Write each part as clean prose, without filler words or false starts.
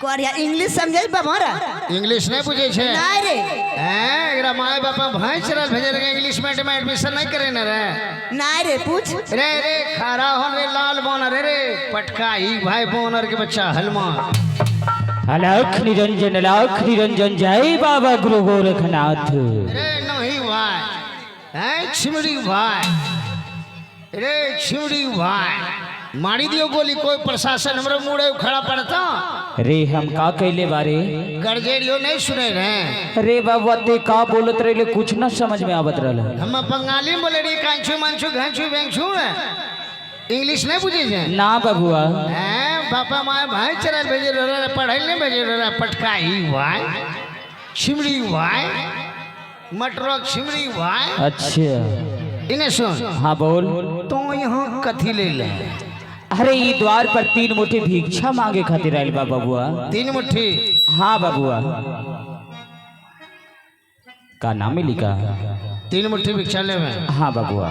Korea English समझे बाबा English नहीं बुझे छे नहीं रे हैं एकरा माय बापा भाई चरल भेजे रे इंग्लिश मीडियम में एडमिशन नहीं करे न रे नहीं रे पूछ रे रे खारा हो रे लाल बोनर रे पटका ही भाई बोनर के बच्चा हलमा अलख निरंजन जय बाबा गुरु गोरखनाथ। रे नहीं भाई हैं छिमड़ी भाई रे छिमड़ी भाई मारी दियो गोली कोई प्रशासन हमरे मुड़े खड़ा पड़ता रे हम का कहले बारे गरजेड़ियो नहीं सुने रे रे बाबा ते का बोलत रहे कुछ न समझ में आवत रहल। हम बंगाली में बोले रे कांचू मांचू घांचू बेंचू इंग्लिश नहीं बुझे छे ना बबुआ हैं बापा माय भाई चरल भेजे रे पढ़ाई नहीं भेजे रे पटका ही भाई छिमड़ी भाई मटरक छिमड़ी भाई। अच्छा इन्हें सुन हाँ बोल। तो यहाँ कथी ले ले अरे ई द्वार पर 3 मुट्ठी भिक्षा मांगे खातिर आइल बा बबुआ। 3 मुट्ठी हाँ बबुआ का नाम है लिखा 3 मुट्ठी भिक्षा ले में। हाँ बबुआ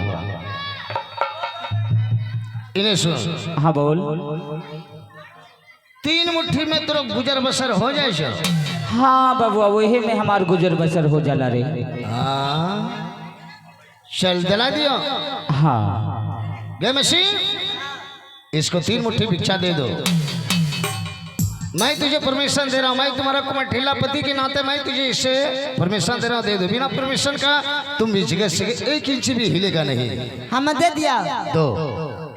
इन्हें सुन हाँ बोल। 3 मुट्ठी में तो गुजर बसर हो जाए छो। हाँ बबुआ वही में हमार गुजर बसर हो जाला रे। हाँ चल दिला दियो। हाँ गे मशीन इसको 3 मुट्ठी भिक्षा दे दो। मैं तुझे परमिशन दे रहा हूँ मैं तुम्हारा कुमठीला पति के नाते मैं तुझे इससे परमिशन दे रहा हूँ दे दो बिना परमिशन का तुम भी जगह से 1 इंच भी हिलेगा नहीं। हम दे दिया दो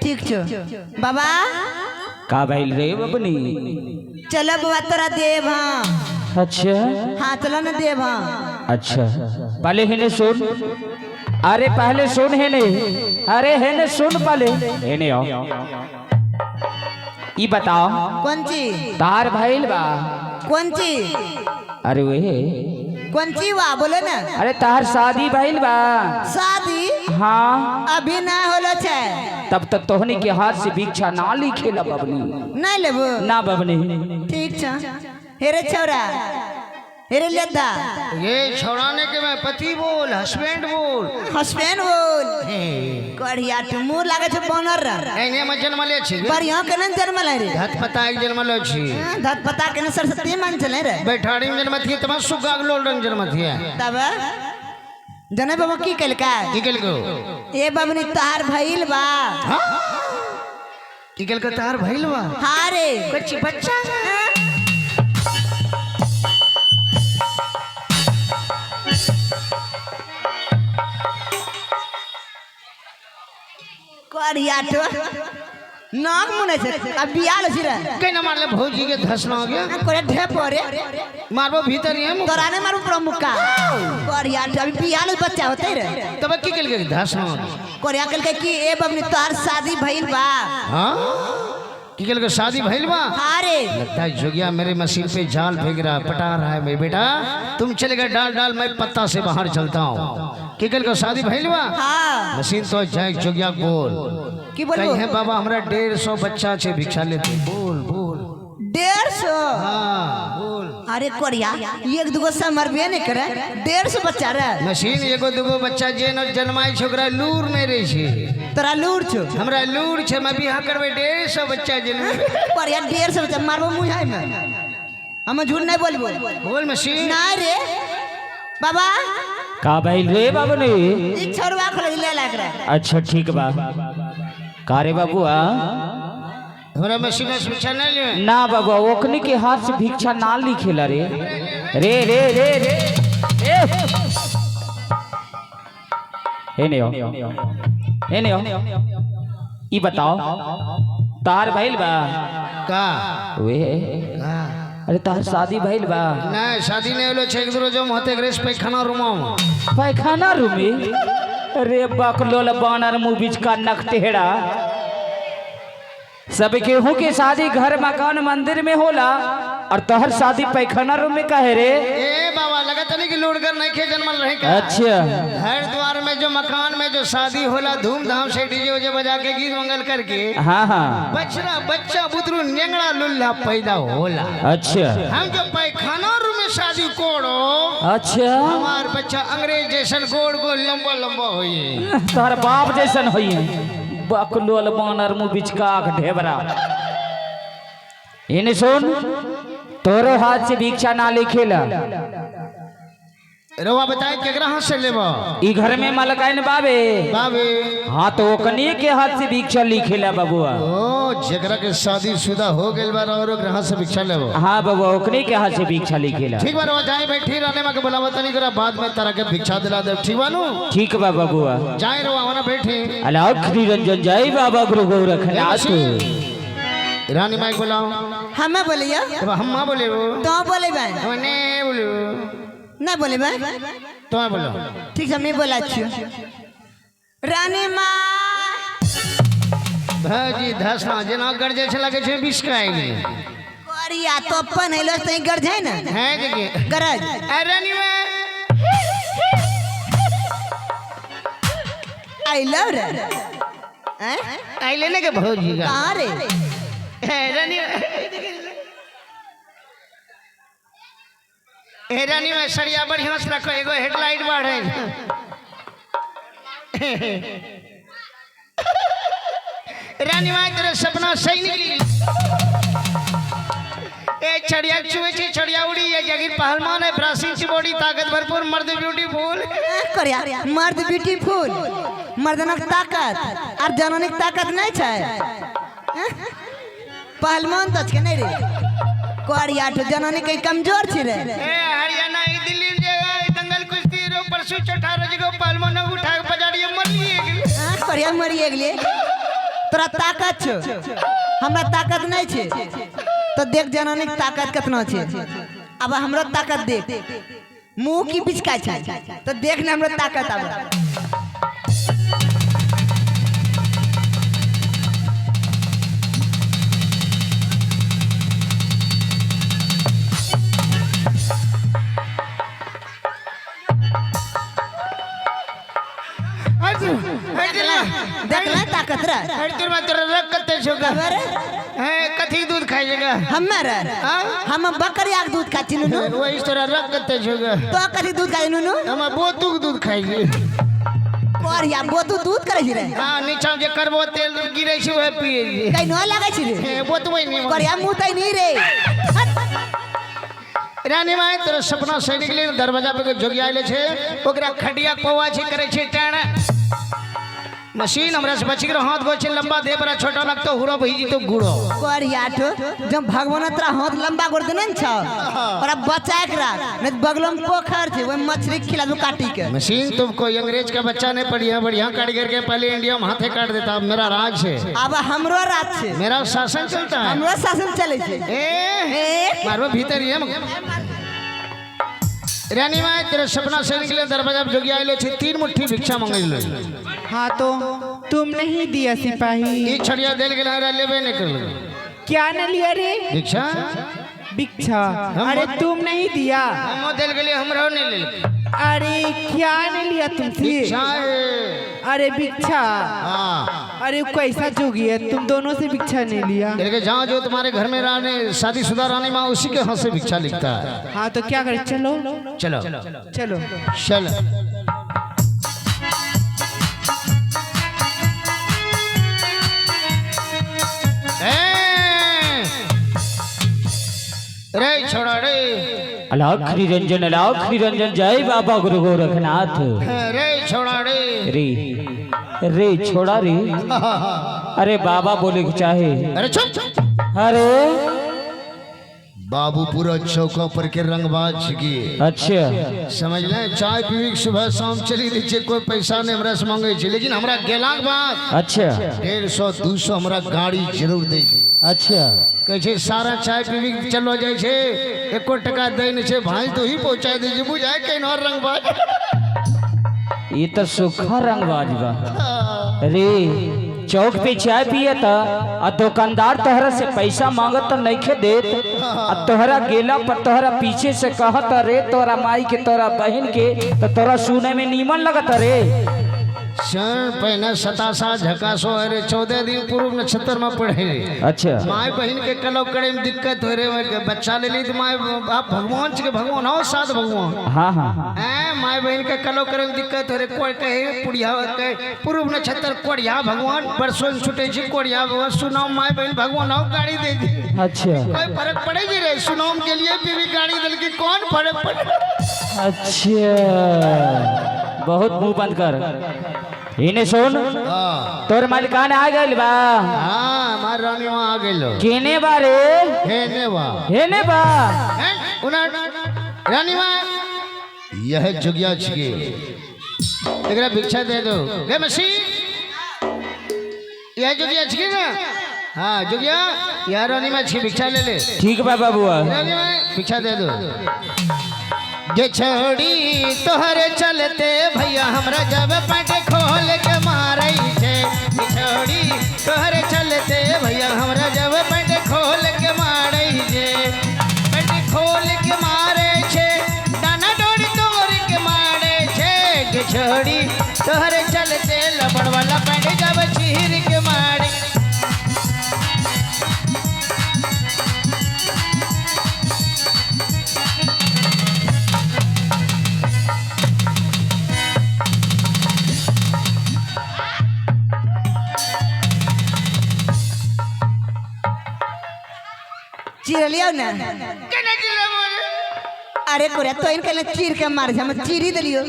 ठीक छो बाबा का भाई रे बबनी चलो बाबा तोरा देव हाँ अच्छा हाँ चलो न देव हाँ अच्छा पहले हेने सुन अरे पहले सुन हेने अरे हेने सुन पहले हेने आओ ई बताओ कौन ची तार भाईल बा कौन ची अरे वे कौन ची वा बोले ना अरे तार शादी भाईल बा शादी हाँ अभी ना होलो छे तब तक तोहनी के हाथ से भिक्षा ना लिखेला बबनी नहीं लेबो ना बबनी ठीक छ हेरे छोरा हेरे लेदा ये छोड़ाने के मैं पति बोल हस्बैंड बोल हस्बैंड बोल कढ़िया तू मुंह लागे छ बनर एने में जन्म ले छी बढ़िया केन जन्म ले रे धत पता एक जन्म ले छी धत पता केन सरस्वती मान चले रे बैठाड़ी में जन्म थी तब सुगा लोल रंग जन्म थी तब जने बाबा की कल का की कल को ए बाबनी तार भइल बा की कल को तार भइल बा हां रे बच्ची बच्चा कढ़िया तो नाक मुने से अब बियाल छी रे के न मारले भौजी के धसना हो गया करे ढे परे मारबो भीतर ही हम तोराने मारू प्रमुख का कढ़िया तो अभी बियाल बच्चा होते रे तब की कल के धसना कढ़िया कल के की ए बाबनी तार शादी भइल बा हां की कल को शादी भइल बा हां रे लगता है जोगिया मेरे मशीन पे जाल फेंक रहा पटा रहा है मेरे बेटा तुम चलेगा डाल डाल मैं पत्ता से बाहर चलता हूँ की कल को शादी भइल बा हां मशीन तो जाए जोगिया बोल की बोल कहीं है बाबा हमरा 150 बच्चा छे भिक्षा लेते बोल बोल 150 हाँ बोल अरे कढ़िया एक दुगो से मरबे नहीं करे 150 बच्चा रे मशीन एगो दुगो बच्चा जे न जन्माई छोकरा लूर में रही छे तोरा लूर छो हमरा लूर छे मैं बियाह करबे 150 बच्चा जन्म कढ़िया 150 बच्चा मारबो मुहाई में हम झूठ नहीं बोलबो बोल मशीन नहीं रे बाबा का भाई रे बबनी ई छोरवा खोल ले लाग रे अच्छा ठीक बा का रे बबुआ हमरा मशीन से भिक्षा नहीं ले ना बाबा ओकनी के हाथ से भिक्षा ना लिखेला रे रे रे रे रे हेने हो ई बताओ तार भइल बा का वे का अरे तार शादी भइल बा नहीं शादी नहीं होलो छे एक दो जो होते ग्रेस पैखाना रूम पैखाना रूमी रे बकलोल बानर मुंह बीच का नखटेड़ा सब केहू के शादी घर मकान मंदिर में होला और तोहर शादी पैखाना रूम में काहे रे ए बाबा लगत नहीं कि लूट कर नहीं खे जन्मल रहे का अच्छा घर द्वार में जो मकान में जो शादी होला धूमधाम से डीजे उजे बजा के गीत मंगल करके हाँ हाँ बचरा बच्चा बुतरू नेंगड़ा लुल्ला पैदा होला अच्छा हम जो पैखाना रूम में शादी कोड़ो अच्छा हमार बच्चा अंग्रेज जैसन गोड़ गोड़ लंबा लंबा होई तोहर बाप जैसन होई बकलोल बानर मुंह बीच का ढेबरा इन्हें सुन तोरो हाथ से भिक्षा ना लिखेला। रवा बताए केकरा हाथ से लेबा? ई घर में मलकाइन बाबे बाबे। हाँ तो ओकनी के हाथ से भिक्षा लिखेला बबुआ। ओ जेकरा के शादीशुदा हो गेल बा और ओकरा हाथ से भिक्षा लेबो। हाँ बबुआ ओकनी के हाथ से भिक्षा लिखेला। ठीक बा रवा जाए बैठी रहने में के बुलावा तनी करा बाद में तारा के भिक्षा दिला दे। ठीक बा नु? ठीक बा बबुआ। जाए रवा वहां बैठी। अलाउख निरंजन जय बाबा गुरु गोरखनाथ। रानी माई बुलाओ। हमें बोलिए अब हम मां बोले वो तो बोले भाई हमने बोलो ना बोले भाई तो बोलो। ठीक है मैं बोला छु रानी माँ भाजी धसना जना गरजे छ लगे छे बिस्क आएगी। कोरिया तो अपन हेलो तई गरज है ना है के गरज रानी मां आई लव रे आई लेने के भौजी का कहां रे रानी रानी में सरिया बढ़िया से रखो एगो हेडलाइट बढ़े। रानी माँ तेरे सपना सही निकली। ए छड़िया चुए छी छड़िया उड़ी ये जगीर पहलवान है ब्रासीन ची बॉडी ताकत भरपूर मर्द ब्यूटीफुल। कोरिया मर्द ब्यूटीफुल मर्दनक ताकत और जननिक ताकत नहीं छै पहलवान तो के नहीं रे कोरिया तो जननी कहीं कमजोर छी रे। ए हरियाणा ई दिल्ली जगह दंगल कुश्ती रो परसों 18 जगह पहलवान उठा के पजाड़िए मरिए गेल। कोरिया मरिए गेले तोरा ताकत छ हमरा ताकत नहीं छे तो देख जननी के ताकत कितना छे। अब हमरा ताकत देख मुंह की बिचका छै तो देख ना हमरा ताकत अब देखला ताकत रे हर दूर में तेरा रख कते छोगा है कथी दूध खाइएगा हमर हम बकरिया के दूध खाची नुनु वो इस तरह रख कते छोगा तो कथी दूध खाई नुनु हम बोतू के दूध खाइए। कोरिया बोतू दूध करे छी रे हां नीचा जे करबो तेल गिरै छै वह पिए जी कहीं न लागे छी रे बोतबै नहीं कोरिया मुंह तई नहीं रे। रानी माई तेरा सपना सही निकले दरवाजा पे जोगी आइले छे ओकरा खटिया पौवा छी करे छे टाण मशीन हमरा से बची के हाथ गो छे लंबा दे बड़ा छोटा लगतो हुरो भईजी तो गुड़ो कोरिया तो जब भगवान तोरा हाथ लंबा कर देने छ और अब बचा के रख नहीं बगल में पोखर छे वो मछली खिला दो काटी के। मशीन तुम कोई अंग्रेज का बच्चा नहीं बढ़िया बढ़िया कारीगर के पहले इंडिया में हाथे काट देता। अब मेरा राज है अब हमरो राज छे मेरा शासन चलता है हमरो शासन चले छे ए मारो भीतर ही है। रानी माँ तेरे सपना से निकले दरवाजा पे जोगी आइले छे 3 मुट्ठी भिक्षा मांगे लो। हाँ तो तुम नहीं दिया सिपाही ई छड़िया देल गेला रे लेबे नहीं कर क्या न लिया रे भिक्षा भिक्षा अरे तुम नहीं दिया हम देल गेले हमरो नहीं ले अरे क्या न लिया तुमसे भिक्षा अरे भिक्षा हाँ अरे कैसा जोगी है तुम दोनों से भिक्षा नहीं लिया देखिए जहाँ जो तुम्हारे घर में रहने शादीशुदा रानी माँ उसी के हाथ से भिक्षा लिखता है। हाँ तो क्या करें चलो चलो चलो चल रे छोड़ा रे अलाउख निरंजन जय बाबा गुरु गोरखनाथ। रे छोड़ा रे रे रे छोड़ा रे अरे बाबा बोले के चाहे अरे चुप अरे बाबू पूरा चौका पर के रंगबाज की अच्छा समझ ले चाय पीवी सुबह शाम चली नीचे कोई पैसा नहीं हमरा से मांगे छे लेकिन हमरा गेला के बाद अच्छा 150 200 हमरा गाड़ी जरूर दे छे। अच्छा कहे छे सारा चाय पीवी चलो जाय छे 1 टका दे न छे भाई तो ही पहुंचा दे छे बुझाए केन और रंगबाज ये तो सूखा रंगबाज बा। अरे चौक पे चाय पिए आ दुकानदार तोहरा से पैसा मांगत तो नहीं देत आ तोहरा गेला पर तोहरा पीछे से कहत रे तोरा माई के तोरा बहन के तो तोरा सुने में नीमन लगत रे क्षण पहले सतासा झकासो अरे 14 दिन पूर्व नक्षत्र में पढ़े अच्छा माय बहन के कलव करे में दिक्कत हो रे बच्चा ले ली तो माय आप भगवान के भगवान हो साथ भगवान हाँ हाँ माय बहन के कलव करे में दिक्कत हो रे कोई कहे पुड़िया के पूर्व नक्षत्र कोड़िया भगवान बरसों छुटे छी कोड़िया भगवान सुनाओ माय बहन भगवान आओ गाड़ी दे दी अच्छा कोई फर्क पड़ेगी रे सुनाओ के लिए भी गाड़ी दल के कौन फर्क पड़े अच्छा बहुत मुंह बंद कर इन्हें सुन तोर मालिकान आ गइल बा हाँ मार रानी वहाँ आ गइलो केने बारे हेने बा रानी वहाँ यह जुगिया छिए एकरा भिक्षा दे दो गे मसी यह जुगिया छिए ना हाँ जुगिया यार रानी माँ छी भिक्षा ले ले ठीक बा बाबूआ रानी माँ भिक्षा दे दो जे छोड़ी तोहरे चलते भैया हमरा जब पैंट खोल के मारई छे छोड़ी तोहरे चलते भैया हमरा जब पैंट खोल के मारई छे पैंट खोल के मारे छे दाना डोरी तोड़ के मारे छे जे छोड़ी तोहरे चलते लबड़ वाला पैंट जब चीर के मारे चीर लियो ना अरे कोरे तो इनके लिए चीर के मार हम चीरी दलियो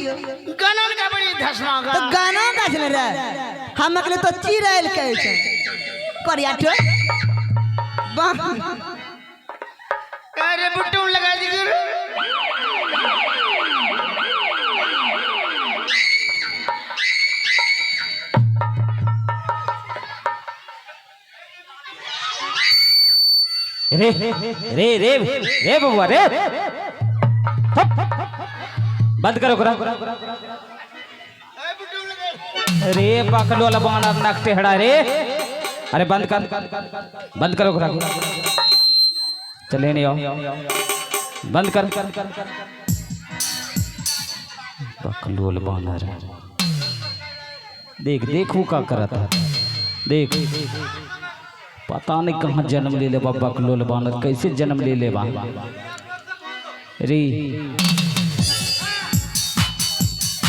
गाना का बड़ी धसना तो गाना का चल रे हम अगले तो चीरल के छै कोरिया ठो अरे बुट्टू लगा दी रे रे रे रे बबुआ रे बंद करो करा रे पकड़ वाला बाण नाक टेढ़ा रे अरे बंद करो करा चले नहीं आओ बंद कर पकड़ वाला बाण रे देख देख वो का करता देख पता नहीं कहाँ जन्म ले ले बाबा कलोल बानर कैसे जन्म ले ले बा रे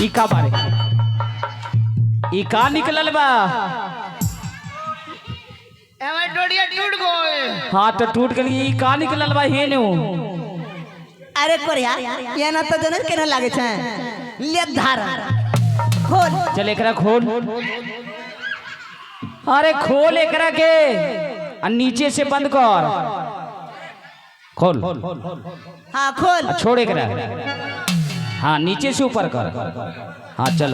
ई का बारे ई का निकलल बा एवर डोडिया टूट गए हाँ तो टूट गई ई का निकलल बा हे नु अरे कोरिया ये ना तो जने केना लागे छै ले धार खोल चल एकरा खोल अरे खोल एकरा के और नीचे से बंद कर खोल हाँ खोल छोड़ एकरा हाँ नीचे से ऊपर कर हाँ चल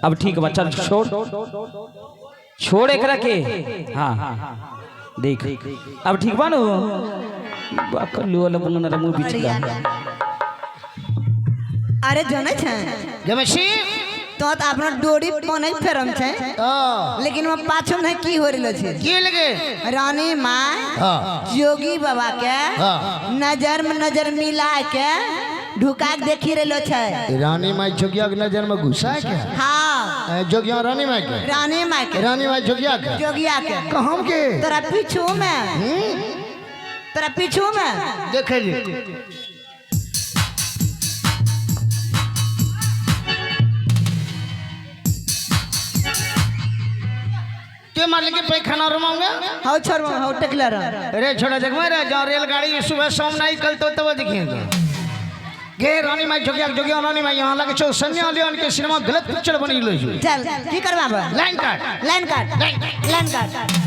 अब ठीक बा चल छोड़ एकरा के हाँ देख अब ठीक बा नु बकलू वाला मुंह मुंह बीच का अरे जने छै जमशी तो अपना डोरी पने फेरम छै लेकिन वो पाछो नहीं की हो रहलो छै की लगे रानी माँ जोगी बाबा के नजर में नजर मिला के ढुका के देखी रहलो छै रानी माई जोगिया के नजर में घुसा है क्या हाँ जोगिया रानी माई के रानी माँ के रानी माई जोगिया के जोगिया के कहम के तोरा पीछू में देखे जी के मालिक के पैखाना रमाऊंगा हाउ छोड़ हाउ टकलर अरे छोड़ा देख मेरा जहाँ रेलगाड़ी सुबह शाम नहीं कल तो तब दिखेगा गे रानी माई जोगिया रानी माई यहाँ लगे छो सन्या लियोन के सिनेमा गलत पिक्चर बनी लो चल की करबा लाइन काट लाइन काट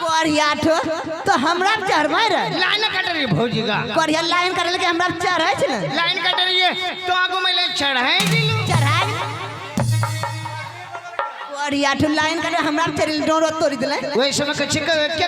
कोरिया ठो तो हमरा चढ़बै रे लाइन काट रही भौजी का कोरिया लाइन करे के हमरा चढ़ै छै लाइन काट रही है तो आगू में ले चढ़ाई दिलू चढ़ा करिया ठु लाइन करे हमरा चरिल डोरो तोड़ दिले वही समय के चिक क्या